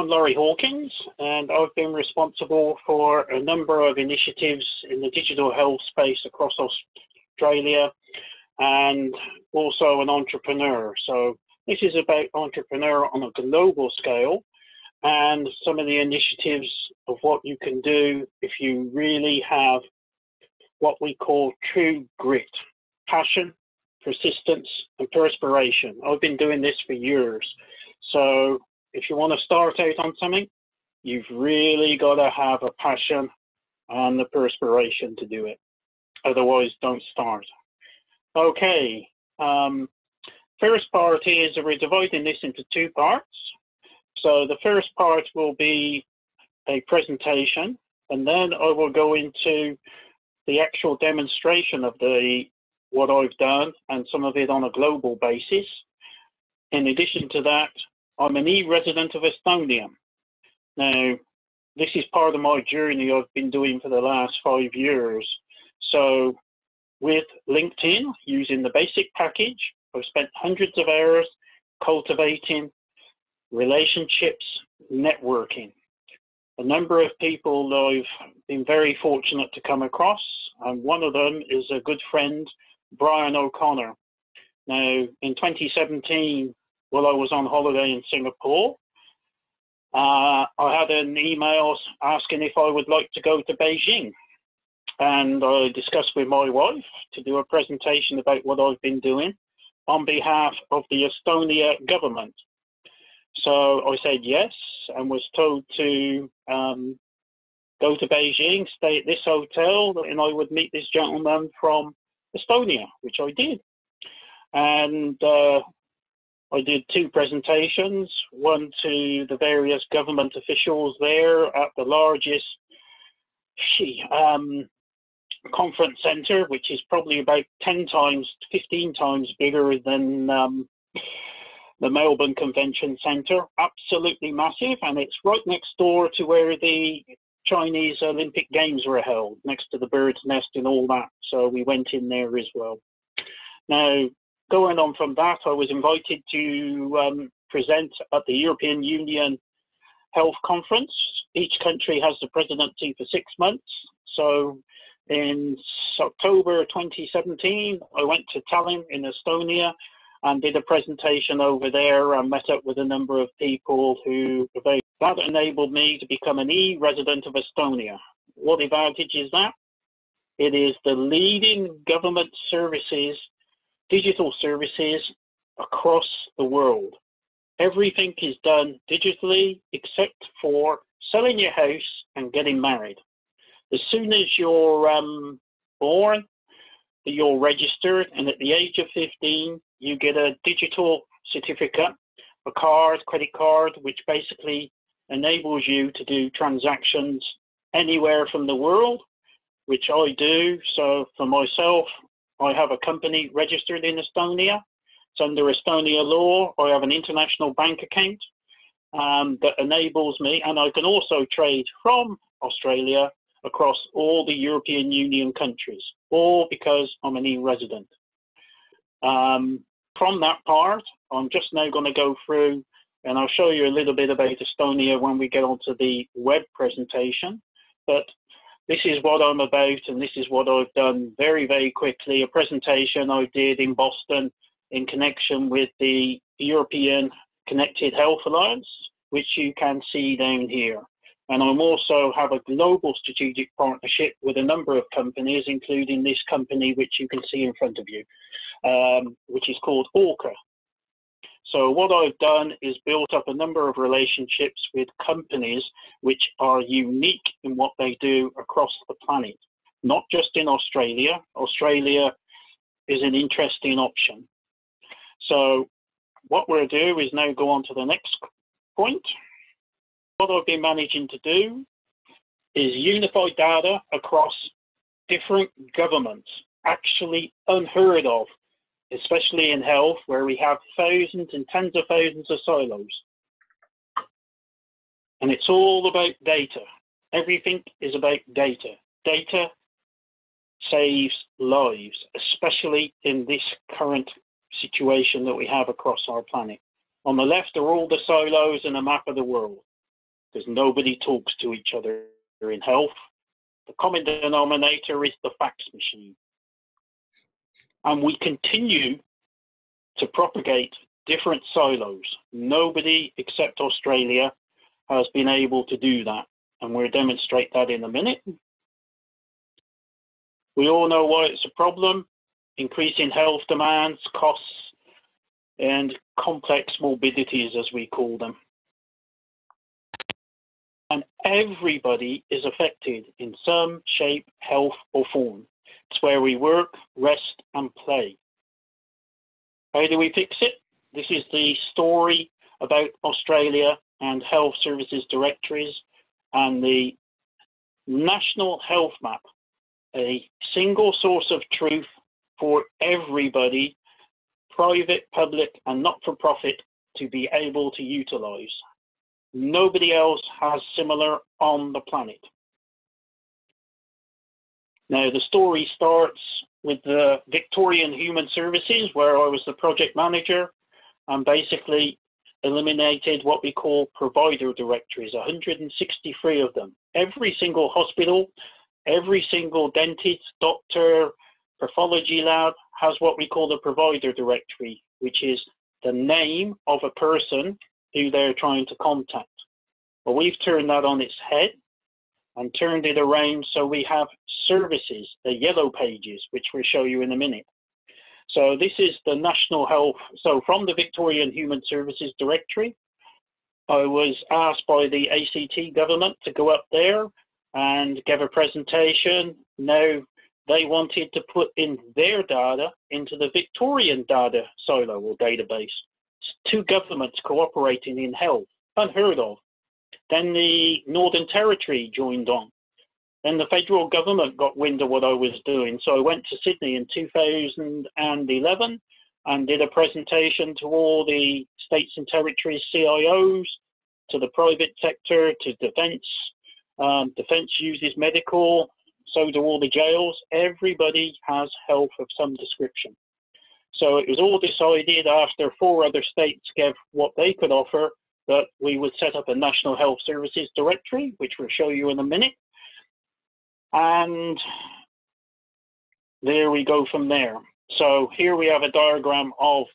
I'm Laurie Hawkins, and I've been responsible for a number of initiatives in the digital health space across Australia, and also an entrepreneur. So this is about entrepreneur on a global scale and some of the initiatives of what you can do if you really have what we call true grit, passion, persistence, and perspiration. I've been doing this for years. So if you want to start out on something, you've really got to have a passion and the perspiration to do it. Otherwise, don't start. Okay. First part is we're dividing this into two parts. So the first part will be a presentation, and then I will go into the actual demonstration of what I've done and some of it on a global basis. In addition to that, I'm an e-resident of Estonia. Now, this is part of my journey I've been doing for the last 5 years. So with LinkedIn, using the basic package, I've spent hundreds of hours cultivating relationships, networking. A number of people I've been very fortunate to come across, and one of them is a good friend, Brian O'Connor. Now, in 2017, while I was on holiday in Singapore, I had an email asking if I would like to go to Beijing. And I discussed with my wife to do a presentation about what I've been doing on behalf of the Estonia government. So I said yes, and was told to go to Beijing, stay at this hotel, and I would meet this gentleman from Estonia, which I did. And I did two presentations, one to the various government officials there at the largest conference center, which is probably about 10 times, 15 times bigger than the Melbourne Convention Center. Absolutely massive, and it's right next door to where the Chinese Olympic Games were held, next to the bird's nest and all that. So we went in there as well. Now, going on from that, I was invited to present at the European Union Health Conference. Each country has the presidency for 6 months. So in October 2017, I went to Tallinn in Estonia and did a presentation over there and met up with a number of people who that enabled me to become an e-resident of Estonia. What advantage is that? It is the leading government services, digital services across the world. Everything is done digitally except for selling your house and getting married. As soon as you're born, you're registered, and at the age of 15, you get a digital certificate, a card, credit card, which basically enables you to do transactions anywhere from the world, which I do. So for myself, I have a company registered in Estonia. It's under Estonia law. I have an international bank account that enables me, and I can also trade from Australia across all the European Union countries, all because I'm an e-resident. From that part, I'm just now going to go through, and I'll show you a little bit about Estonia when we get onto the web presentation. But this is what I'm about, and this is what I've done very, very quickly. A presentation I did in Boston in connection with the European Connected Health Alliance, which you can see down here. And I also have a global strategic partnership with a number of companies, including this company, which you can see in front of you, which is called Orca. So what I've done is built up a number of relationships with companies which are unique in what they do across the planet, not just in Australia. Australia is an interesting option. So what we'll do is now go on to the next point. What I've been managing to do is unify data across different governments, actually unheard of, especially in health, where we have thousands and tens of thousands of silos. And it's all about data. Everything is about data. Data saves lives, especially in this current situation that we have across our planet. On the left are all the silos and a map of the world. because nobody talks to each other in health. The common denominator is the fax machine. And we continue to propagate different silos. Nobody except Australia has been able to do that, and we'll demonstrate that in a minute. We all know why it's a problem: increasing health demands, costs, and complex morbidities, as we call them. And everybody is affected in some shape, health, or form. It's where we work, rest, and play. How do we fix it? This is the story about Australia and Health Services Directories and the National Healthmap, a single source of truth for everybody, private, public, and not-for-profit, to be able to utilize. Nobody else has similar on the planet. Now, the story starts with the Victorian Human Services, where I was the project manager, and basically eliminated what we call provider directories, 163 of them. Every single hospital, every single dentist, doctor, pathology lab has what we call the provider directory, which is the name of a person who they're trying to contact. Well, we've turned that on its head and turned it around so we have services, the yellow pages, which we'll show you in a minute. So this is the National Health. So from the Victorian Human Services Directory, I was asked by the ACT government to go up there and give a presentation. Now they wanted to put in their data into the Victorian data silo or database. It's two governments cooperating in health, unheard of. Then the Northern Territory joined on. Then the federal government got wind of what I was doing. So I went to Sydney in 2011 and did a presentation to all the states and territories CIOs, to the private sector, to defence. Defence uses medical, so do all the jails. Everybody has health of some description. So it was all decided after 4 other states gave what they could offer that we would set up a National Health Services Directory, which we'll show you in a minute. And there we go from there. So here we have a diagram of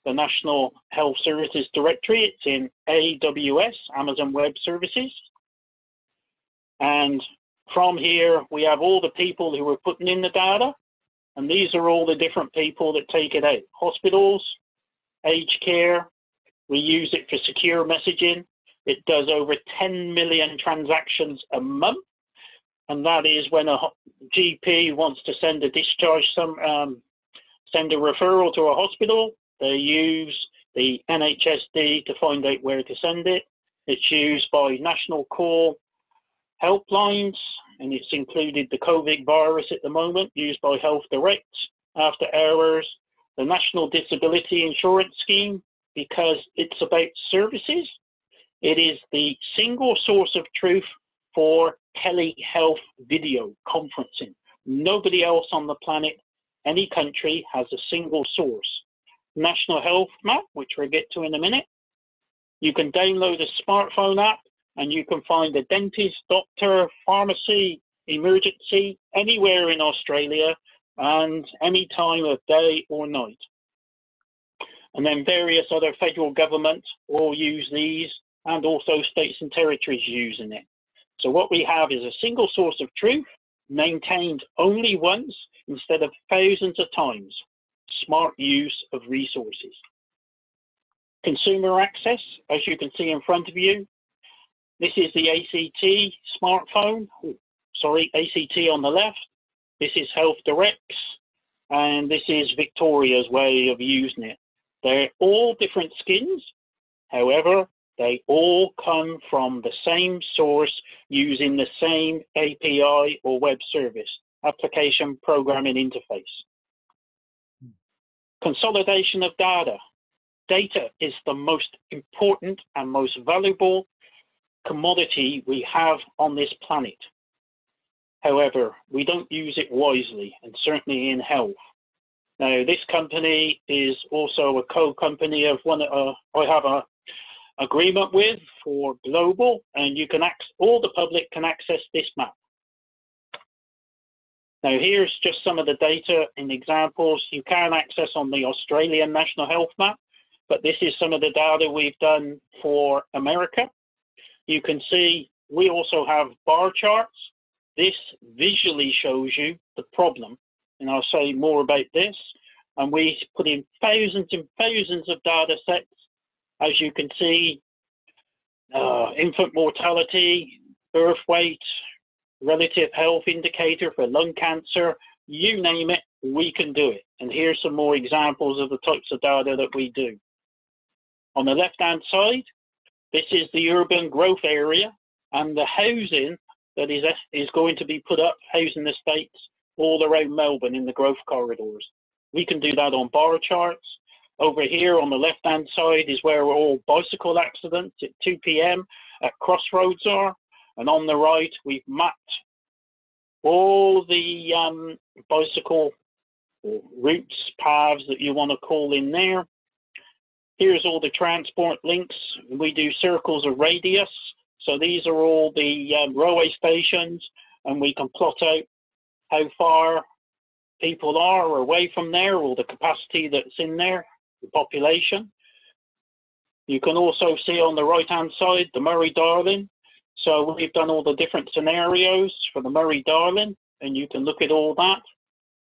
the National Health Services Directory. It's in AWS, Amazon Web Services. And from here, we have all the people who are putting in the data. And these are all the different people that take it out. Hospitals, aged care. We use it for secure messaging. It does over 10 million transactions a month. And that is when a GP wants to send a discharge, send a referral to a hospital. They use the NHSD to find out where to send it. It's used by national call helplines, and it's included the COVID virus at the moment, used by Health Direct, after hours, the National Disability Insurance Scheme, because it's about services. It is the single source of truth for telehealth video conferencing. Nobody else on the planet, any country, has a single source. National Healthmap, which we'll get to in a minute. You can download a smartphone app and you can find a dentist, doctor, pharmacy, emergency, anywhere in Australia and any time of day or night. And then various other federal governments all use these, and also states and territories using it. So what we have is a single source of truth, maintained only once instead of thousands of times. Smart use of resources. Consumer access, as you can see in front of you. This is the ACT smartphone. ACT on the left. This is Health Direct's, and this is Victoria's way of using it. They're all different skins. However, they all come from the same source using the same API or web service, application programming interface. Consolidation of data. Data is the most important and most valuable commodity we have on this planet. However, we don't use it wisely, and certainly in health. Now, this company is also a co-company of one. I have agreement with for global, and you can all the public can access this map. Now here's just some of the data and examples you can access on the Australian National Healthmap, but this is some of the data we've done for America. You can see we also have bar charts. This visually shows you the problem, and I'll say more about this. And we put in thousands and thousands of data sets. As you can see, infant mortality, birth weight, relative health indicator for lung cancer, you name it, we can do it. And here's some more examples of the types of data that we do. On the left-hand side, this is the urban growth area and the housing that is going to be put up, housing estates all around Melbourne in the growth corridors. We can do that on bar charts. Over here on the left-hand side is where all bicycle accidents at 2 p.m. at crossroads are. And on the right, we've mapped all the bicycle routes, paths that you want to call in there. Here's all the transport links. We do circles of radius. So these are all the railway stations, and we can plot out how far people are away from there, or the capacity that's in there, the population. You can also see on the right-hand side the Murray-Darling. So we've done all the different scenarios for the Murray-Darling, and you can look at all that.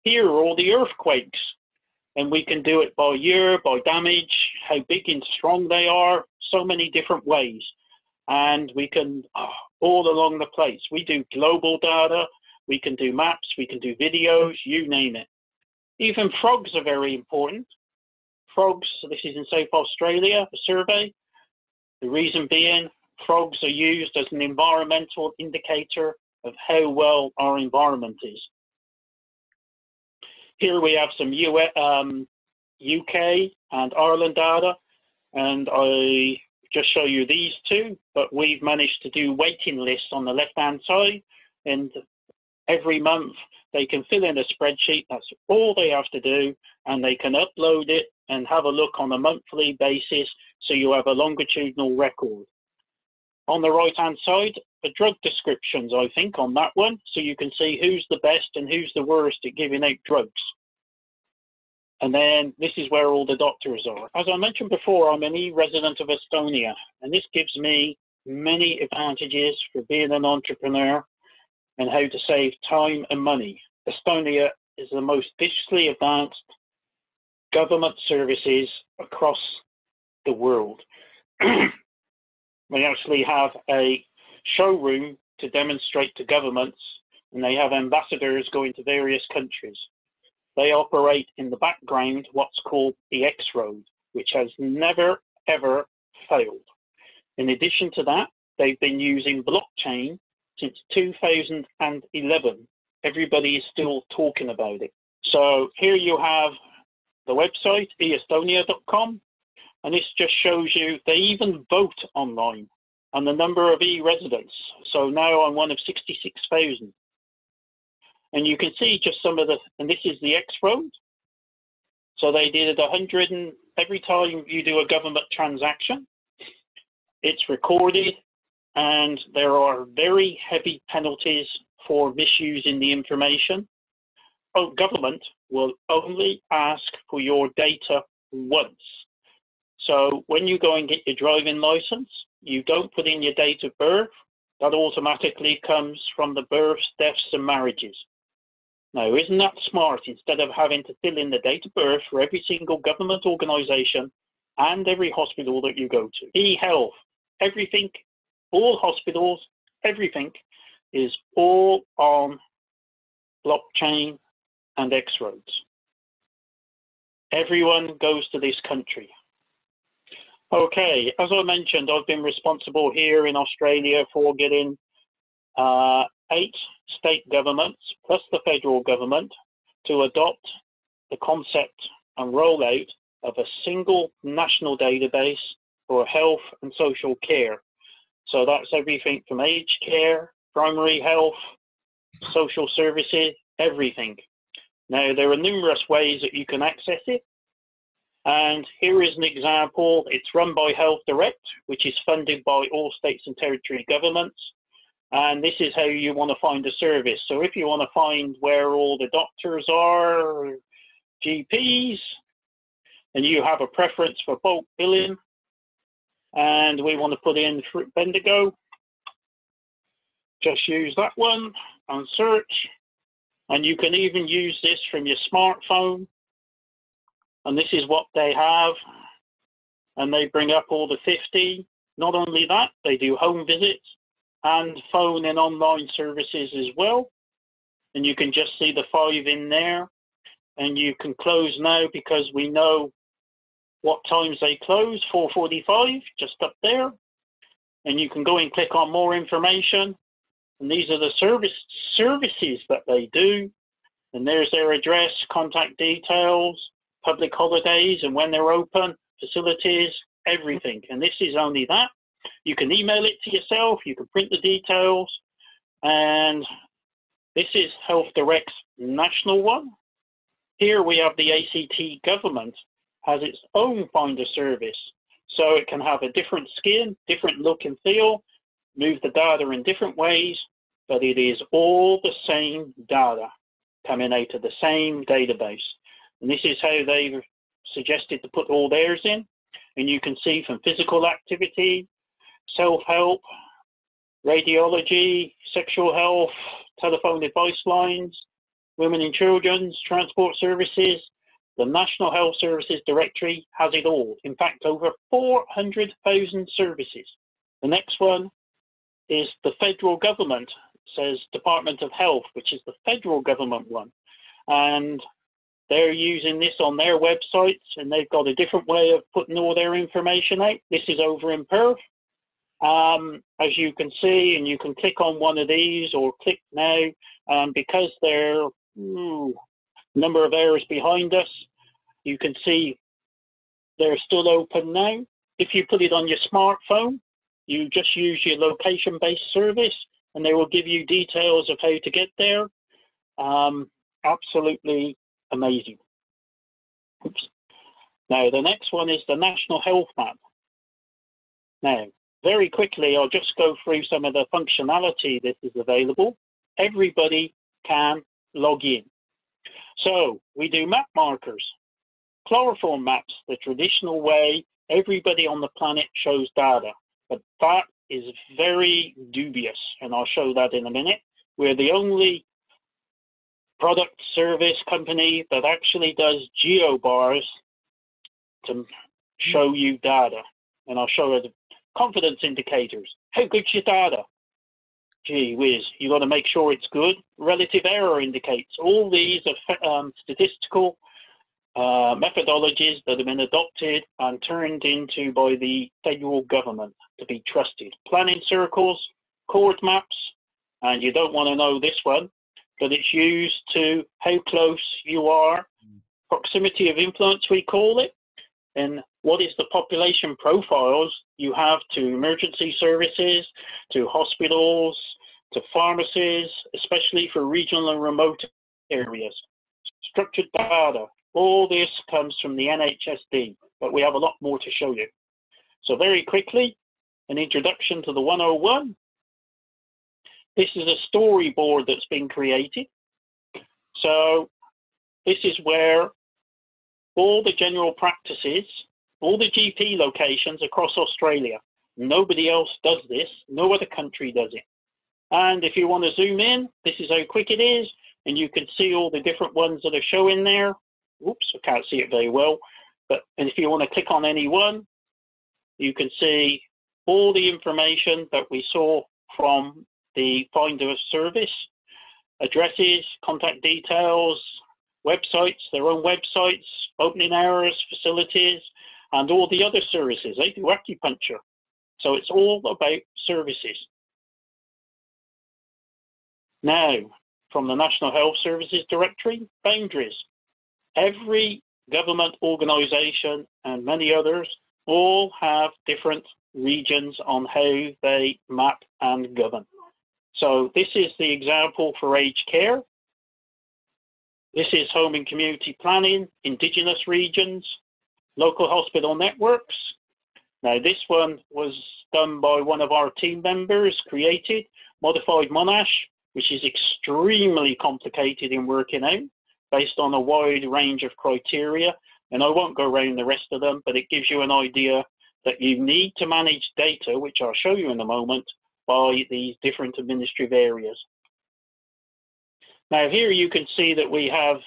Here are all the earthquakes, and we can do it by year, by damage, how big and strong they are, so many different ways. And we can, all along the place, we do global data, we can do maps, we can do videos, you name it. Even frogs are very important. Frogs, this is in South Australia, a survey. The reason being, frogs are used as an environmental indicator of how well our environment is. Here we have some UK and Ireland data, and I just show you these two, but we've managed to do waiting lists on the left-hand side, and every month they can fill in a spreadsheet. That's all they have to do, and they can upload it and have a look on a monthly basis, so you have a longitudinal record. On the right-hand side, the drug descriptions, I think, on that one, so you can see who's the best and who's the worst at giving out drugs. And then this is where all the doctors are. As I mentioned before, I'm an e-resident of Estonia, and this gives me many advantages for being an entrepreneur and how to save time and money. Estonia is the most digitally advanced government services across the world. We actually have a showroom to demonstrate to governments, and they have ambassadors going to various countries. They operate in the background what's called the X-Road, which has never, ever failed. In addition to that, they've been using blockchain since 2011. Everybody is still talking about it. So here you have the website, estonia.com, and this just shows you they even vote online and the number of e-residents. So now I'm one of 66,000. And you can see just some of the, and this is the X-Road. So they did 100, and every time you do a government transaction, it's recorded, and there are very heavy penalties for misusing the information. Oh, government will only ask for your data once. So when you go and get your driving license, you don't put in your date of birth. That automatically comes from the births, deaths, and marriages. Now, isn't that smart? Instead of having to fill in the date of birth for every single government organization and every hospital that you go to. E-health, everything, all hospitals, everything is all on blockchain and X-Roads. Everyone goes to this country. Okay, as I mentioned, I've been responsible here in Australia for getting 8 state governments plus the federal government to adopt the concept and rollout of a single national database for health and social care. So that's everything from aged care, primary health, social services, everything. Now, there are numerous ways that you can access it. And here is an example. It's run by Health Direct, which is funded by all states and territory governments. And this is how you want to find a service. So if you want to find where all the doctors are, GPs, and you have a preference for bulk billing, and we want to put in Bendigo, just use that one and search. And you can even use this from your smartphone. And this is what they have. And they bring up all the 50. Not only that, they do home visits and phone and online services as well. And you can just see the 5 in there. And you can close now because we know what times they close, 4:45, just up there. And you can go and click on more information. And these are the services that they do. And there's their address, contact details, public holidays and when they're open, facilities, everything. And this is only that. You can email it to yourself, you can print the details. And this is Health Direct's national one. Here we have the ACT government has its own finder service. So it can have a different skin, different look and feel, move the data in different ways, but it is all the same data coming out of the same database. And this is how they've suggested to put all theirs in. And you can see from physical activity, self-help, radiology, sexual health, telephone advice lines, women and children's, transport services. The National Health Services Directory has it all. In fact, over 400,000 services. The next one is the federal government, says Department of Health, which is the federal government one. And they're using this on their websites, and they've got a different way of putting all their information out. This is over in Perth. As you can see, and you can click on one of these or click now, because they're number of hours behind us, you can see they're still open now. If you put it on your smartphone, you just use your location-based service, and they will give you details of how to get there. Absolutely amazing. Oops. Now, the next one is the National Healthmap. Now, very quickly, I'll just go through some of the functionality that is available. Everybody can log in. So, we do map markers, chloroform maps, the traditional way everybody on the planet shows data. But that is very dubious, and I'll show that in a minute. We're the only product service company that actually does geobars to show you data. And I'll show you the confidence indicators. How good's your data? Gee whiz, you got to make sure it's good. Relative error indicates. All these are statistical methodologies that have been adopted and turned into by the federal government to be trusted. Planning circles, chord maps, and you don't want to know this one, but it's used to how close you are, proximity of influence we call it, and what is the population profiles you have to emergency services, to hospitals, to pharmacies, especially for regional and remote areas. Structured data, all this comes from the NHSD, but we have a lot more to show you. So very quickly, an introduction to the 101. This is a storyboard that's been created. So this is where all the general practices, all the GP locations across Australia, nobody else does this, no other country does it. And if you want to zoom in, this is how quick it is, and you can see all the different ones that are showing there. Oops, I can't see it very well. And if you want to click on any one, you can see all the information that we saw from the finder service, addresses, contact details, websites, their own websites, opening hours, facilities, and all the other services. They do acupuncture. So it's all about services. Now, from the National Health Services Directory, boundaries. Every government organisation and many others all have different regions on how they map and govern. So this is the example for aged care. This is home and community planning, Indigenous regions, local hospital networks. Now this one was done by one of our team members, created, modified Monash, which is extremely complicated in working out based on a wide range of criteria. And I won't go around the rest of them, but it gives you an idea that you need to manage data, which I'll show you in a moment, by these different administrative areas. Now here you can see that we have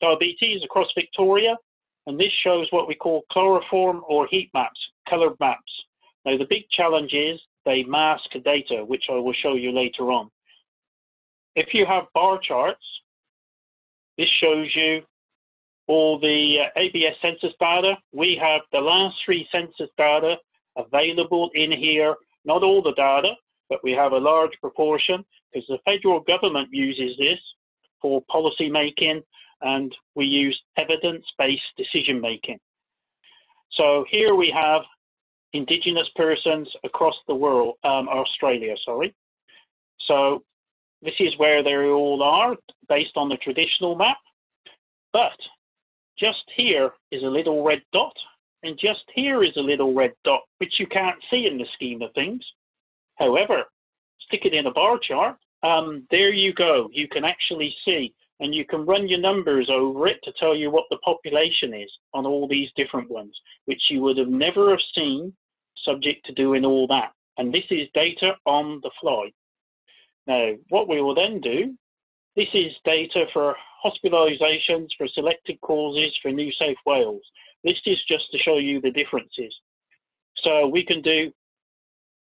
diabetes across Victoria, and this shows what we call chloroform or heat maps, coloured maps. Now the big challenge is they mask data, which I will show you later on. If you have bar charts, this shows you all the ABS census data. We have the last 3 census data available in here, not all the data, but we have a large proportion because the federal government uses this for policy making, and we use evidence-based decision making. So here we have Indigenous persons across the world, Australia, sorry. So this is where they all are based on the traditional map, but just here is a little red dot, and just here is a little red dot, which you can't see in the scheme of things. However, stick it in a bar chart, there you go. You can actually see, and you can run your numbers over it to tell you what the population is on all these different ones, which you would have never have seen subject to doing all that. And this is data on the fly. Now, what we will then do, this is data for hospitalisations for selected causes for New South Wales. This is just to show you the differences. So we can do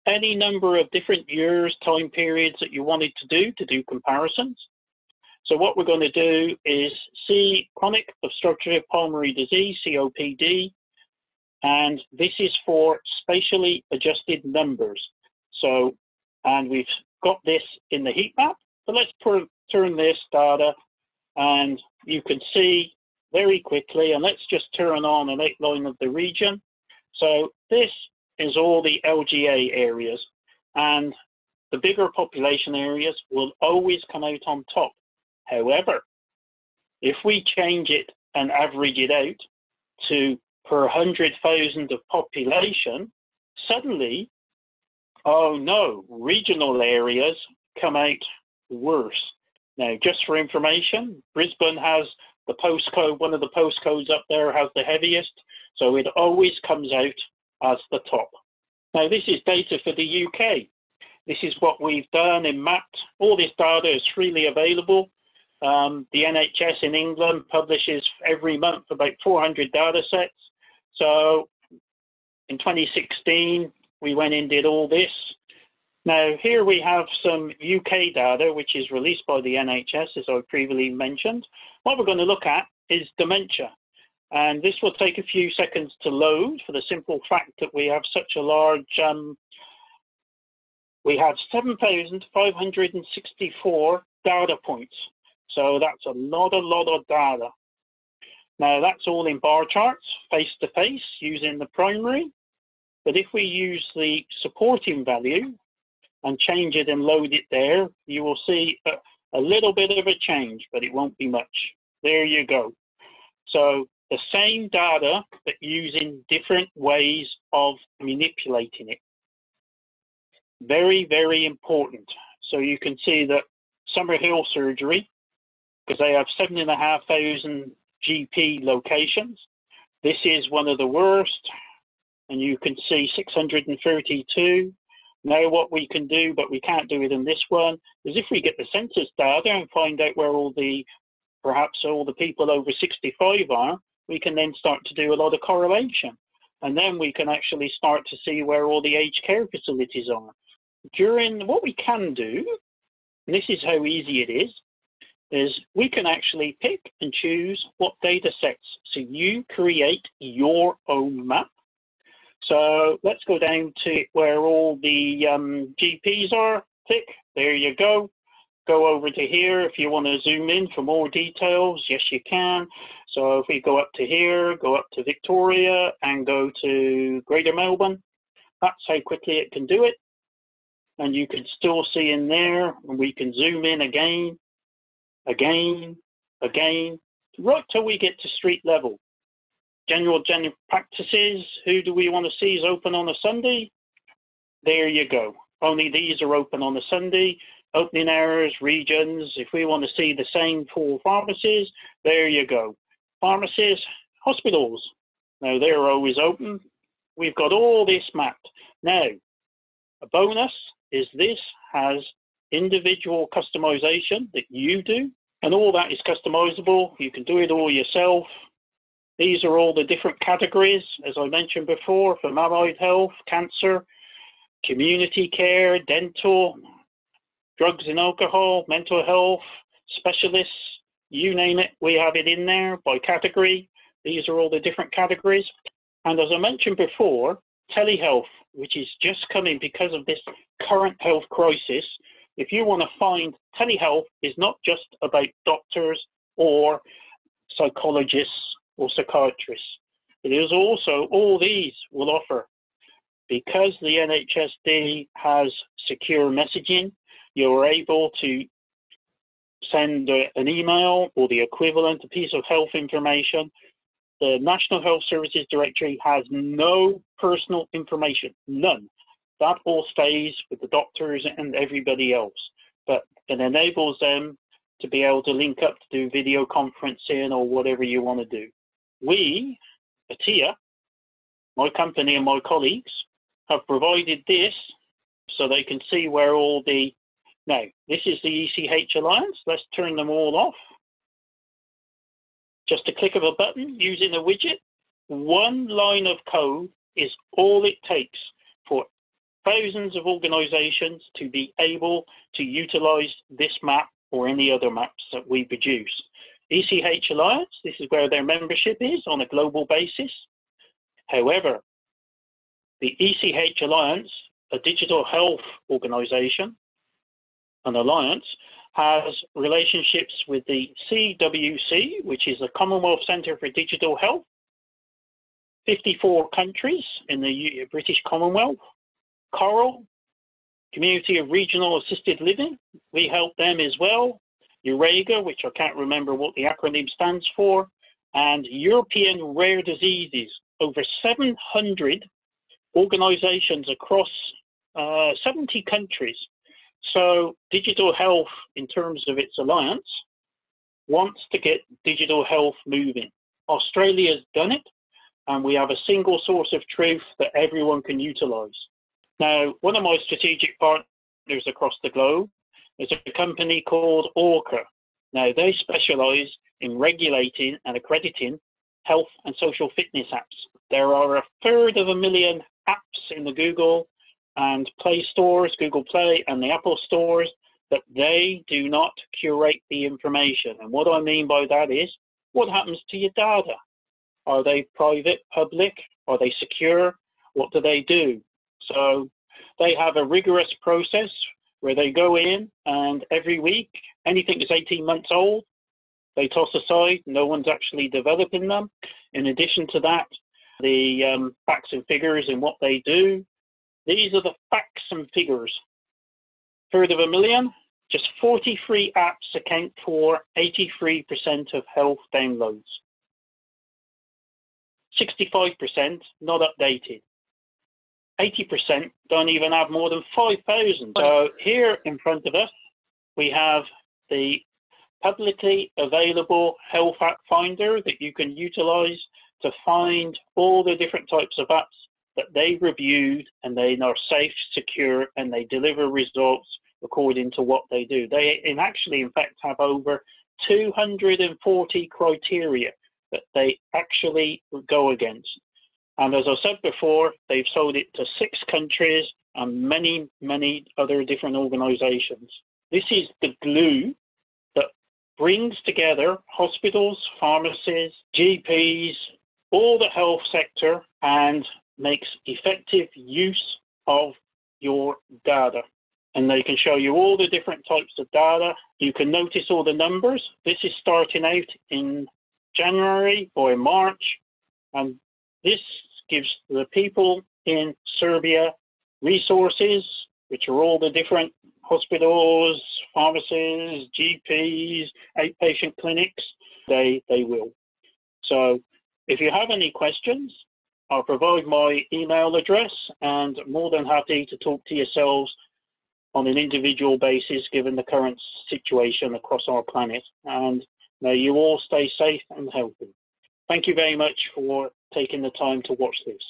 any number of different years, time periods that you wanted to do comparisons. So what we're going to do is see chronic obstructive pulmonary disease, COPD, and this is for spatially adjusted numbers. So, and we've got this in the heat map, but let's turn this data, and you can see very quickly, and let's just turn on an outline of the region. So this is all the LGA areas, and the bigger population areas will always come out on top. However, if we change it and average it out to per 100,000 of population, suddenly, oh no, regional areas come out worse. Now, just for information, Brisbane has the postcode, one of the postcodes up there has the heaviest, so it always comes out as the top. Now, this is data for the UK. This is what we've done and mapped. All this data is freely available. The NHS in England publishes every month about 400 data sets. So in 2016, we went and did all this. Now, here we have some UK data, which is released by the NHS, as I previously mentioned. What we're going to look at is dementia. And this will take a few seconds to load for the simple fact that we have such a large, we have 7,564 data points. So that's a lot of data. Now that's all in bar charts, face to face, using the primary. But if we use the supporting value and change it and load it there, you will see a little bit of a change, but it won't be much. There you go. So the same data, but using different ways of manipulating it. Very, very important. So you can see that Summerhill Surgery, because they have 7,500 GP locations. This is one of the worst, and you can see 632. Now what we can do, but we can't do it in this one, is if we get the census data and find out where all the, perhaps all the people over 65 are, we can then start to do a lot of correlation. And then we can actually start to see where all the aged care facilities are. What we can do, and this is how easy it is we can actually pick and choose what data sets. So you create your own map. So let's go down to where all the GPs are. Tick, there you go. Go over to here if you want to zoom in for more details. Yes, you can. So if we go up to here, go up to Victoria and go to Greater Melbourne, that's how quickly it can do it. And you can still see in there, and we can zoom in again, right till we get to street level. general practices. Who do we want to see is open on a Sunday? There you go. Only these are open on a Sunday. Opening hours, regions. If we want to see the same for pharmacies, there you go. Pharmacies, hospitals. Now they're always open. We've got all this mapped. Now, a bonus is this has individual customization that you do, and all that is customizable. You can do it all yourself. These are all the different categories, as I mentioned before, from allied health, cancer, community care, dental, drugs and alcohol, mental health, specialists, you name it, we have it in there by category. These are all the different categories. And as I mentioned before, telehealth, which is just coming because of this current health crisis. If you want to find, telehealth is not just about doctors or psychologists or psychiatrists. It is also, all these will offer, because the NHSD has secure messaging, you're able to send an email or the equivalent, a piece of health information. The National Health Services Directory has no personal information, none. That all stays with the doctors and everybody else, but it enables them to be able to link up to do video conferencing or whatever you want to do. We, AITIA, my company and my colleagues, have provided this so they can see where all the, now this is the ECH Alliance. Let's turn them all off. Just a click of a button using a widget. One line of code is all it takes for thousands of organizations to be able to utilize this map or any other maps that we produce. ECH Alliance, this is where their membership is on a global basis. However, the ECH Alliance, a digital health organization, an alliance, has relationships with the CWC, which is the Commonwealth Centre for Digital Health, 54 countries in the British Commonwealth, Coral, Community of Regional Assisted Living, we help them as well, Eurega, which I can't remember what the acronym stands for, and European Rare Diseases, over 700 organizations across 70 countries. So digital health, in terms of its alliance, wants to get digital health moving. Australia's done it, and we have a single source of truth that everyone can utilize. Now, one of my strategic partners across the globe is a company called Orca. Now, they specialize in regulating and accrediting health and social fitness apps. There are 250,000 apps in the Google and Play stores, Google Play and the Apple stores, but they do not curate the information. And what I mean by that is, what happens to your data? Are they private, public? Are they secure? What do they do? So they have a rigorous process where they go in and every week, anything that's 18 months old, they toss aside. No one's actually developing them. In addition to that, the facts and figures in what they do. These are the facts and figures. 1/3 just 43 apps account for 83% of health downloads. 65% not updated. 80% don't even have more than 5,000. So here in front of us, we have the publicly available health app finder that you can utilize to find all the different types of apps that they've reviewed, and they are safe, secure, and they deliver results according to what they do. They in fact have over 240 criteria that they actually go against. And as I said before, they've sold it to 6 countries and many, many other different organizations. This is the glue that brings together hospitals, pharmacies, GPs, all the health sector, and makes effective use of your data. And they can show you all the different types of data. You can notice all the numbers. This is starting out in January or in March, and this gives the people in Serbia resources, which are all the different hospitals, pharmacies, GPs, outpatient clinics. They will. So If you have any questions, I'll provide my email address, and more than happy to talk to yourselves on an individual basis given the current situation across our planet. And may you all stay safe and healthy. Thank you very much for taking the time to watch this.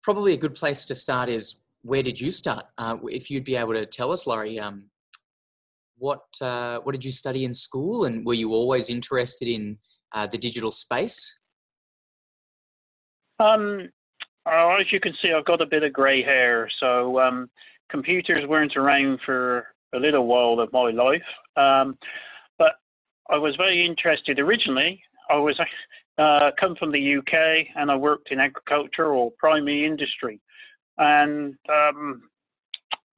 Probably a good place to start is, where did you start? If you'd be able to tell us, Laurie, what did you study in school, and were you always interested in the digital space? As you can see, I've got a bit of grey hair, so computers weren't around for a little while of my life. But I was very interested originally. I was come from the UK, and I worked in agriculture or primary industry, and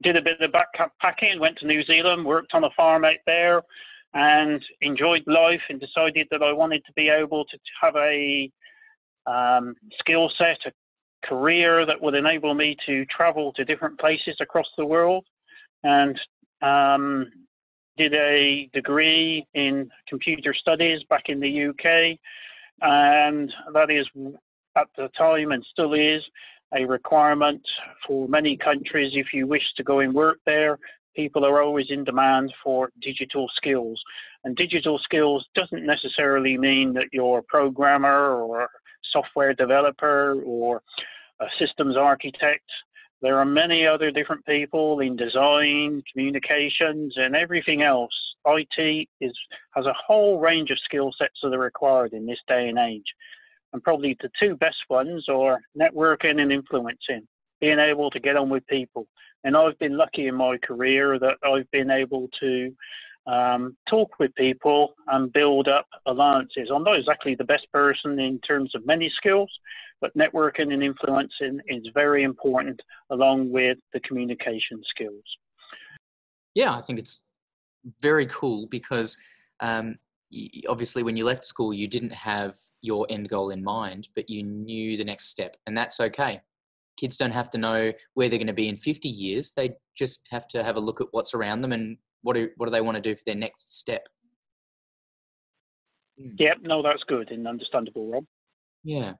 did a bit of backpacking, went to New Zealand, worked on a farm out there, and enjoyed life, and decided that I wanted to be able to have a skill set, a career that would enable me to travel to different places across the world, and did a degree in computer studies back in the UK, and that is at the time, and still is, a requirement for many countries. If you wish to go and work there, people are always in demand for digital skills. And digital skills doesn't necessarily mean that you're a programmer or a software developer or a systems architect. There are many other different people in design, communications, and everything else. IT has a whole range of skill sets that are required in this day and age. And probably the two best ones are networking and influencing, being able to get on with people. And I've been lucky in my career that I've been able to talk with people and build up alliances. I'm not exactly the best person in terms of many skills, but networking and influencing is very important, along with the communication skills. Yeah, I think it's very cool because obviously when you left school, you didn't have your end goal in mind, but you knew the next step, and that's okay. Kids don't have to know where they're going to be in 50 years. They just have to have a look at what's around them and what do they want to do for their next step. Yep, no, that's good and understandable, Rob. Yeah,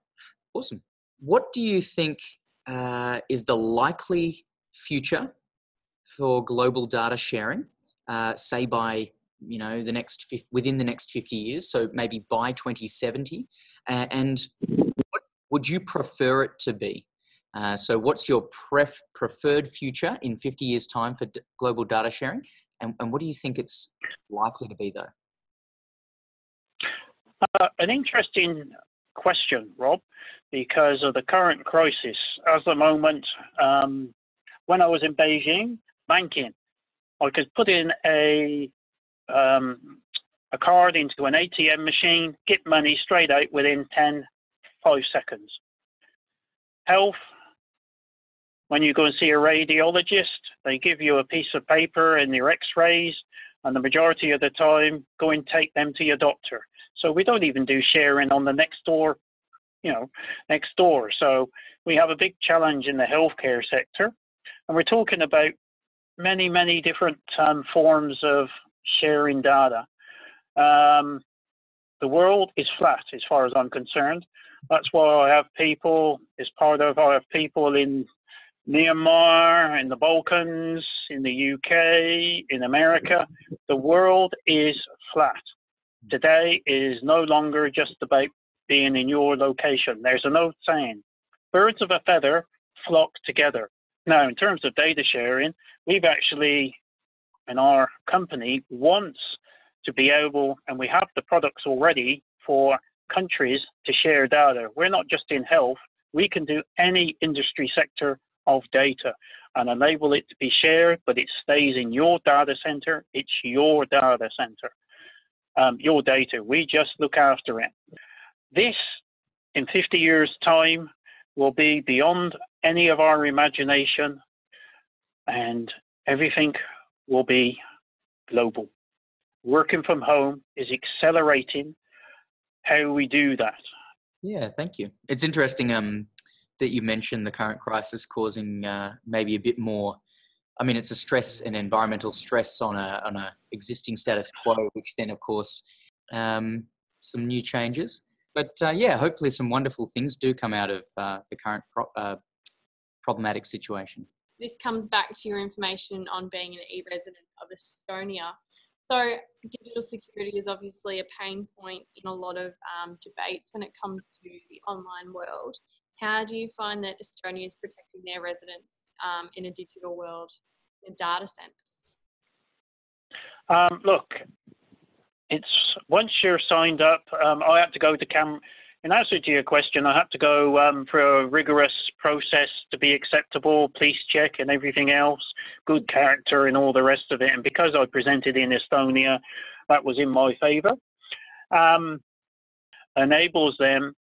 awesome. What do you think is the likely future for global data sharing, say by within the next 50 years, so maybe by 2070, and what would you prefer it to be? So what's your preferred future in 50 years' time for global data sharing, and what do you think it's likely to be, though? An interesting question, Rob, because of the current crisis. At the moment, when I was in Beijing, banking, I could put in a card into an ATM machine, get money straight out within 5 seconds. Health, when you go and see a radiologist, they give you a piece of paper and your x-rays, and the majority of the time, go and take them to your doctor. So we don't even do sharing on the next door. So we have a big challenge in the healthcare sector, and we're talking about many, many different forms of sharing data. The world is flat as far as I'm concerned. That's why I have people I have people in Myanmar, in the Balkans, in the UK, in America. The world is flat. Today is no longer just about being in your location. There's an old saying, birds of a feather flock together. Now, in terms of data sharing, we've actually, in our company, wants to be able, and we have the products already for countries to share data. We're not just in health. We can do any industry sector of data and enable it to be shared, but it stays in your data center. It's your data center, your data. We just look after it. This, in 50 years' time, will be beyond any of our imagination, and everything will be global. Working from home is accelerating how we do that. Yeah, thank you. It's interesting that you mentioned the current crisis causing maybe a bit more. I mean, it's a stress, an environmental stress on a existing status quo, which then, of course, some new changes. But yeah, hopefully some wonderful things do come out of the current problematic situation. This comes back to your information on being an e-resident of Estonia. So digital security is obviously a pain point in a lot of debates when it comes to the online world. How do you find that Estonia is protecting their residents in a digital world, in a data sense? Look, it's once you're signed up, I had to go to in answer to your question, I had to go for a rigorous process to be acceptable, police check and everything else, good character and all the rest of it. And because I presented in Estonia, that was in my favour. Enables them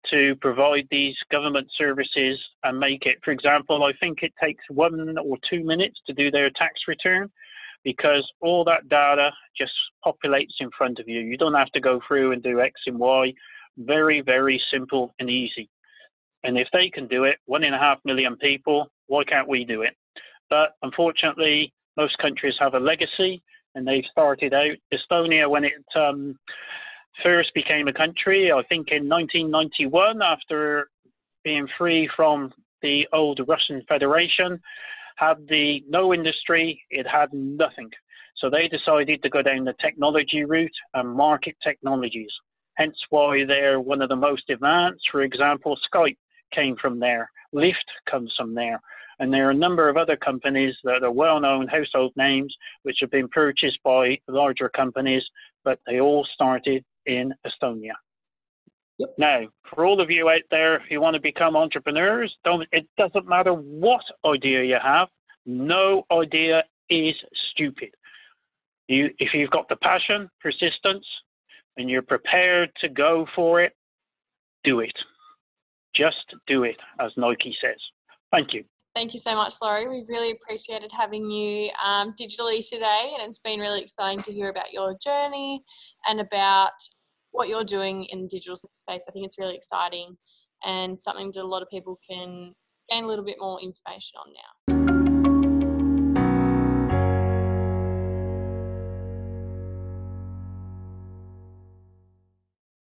to provide these government services and make it, for example, I think it takes 1 or 2 minutes to do their tax return, because all that data just populates in front of you. You don't have to go through and do X and Y. Very, very simple and easy. And if they can do it, 1.5 million people, why can't we do it? But unfortunately, most countries have a legacy, and they've started out. Estonia, when it first became a country, I think in 1991, after being free from the old Russian Federation, had no industry, it had nothing. So they decided to go down the technology route and market technologies. Hence why they're one of the most advanced. For example, Skype came from there. Lyft comes from there. And there are a number of other companies that are well-known household names which have been purchased by larger companies, but they all started in Estonia. Yep. Now, for all of you out there who want to become entrepreneurs, it doesn't matter what idea you have. No idea is stupid. If you've got the passion, persistence, and you're prepared to go for it, do it. Just do it, as Nike says. Thank you. Thank you so much, Laurie. We really appreciated having you digitally today, and it's been really exciting to hear about your journey and about what you're doing in the digital space. I think it's really exciting and something that a lot of people can gain a little bit more information on now.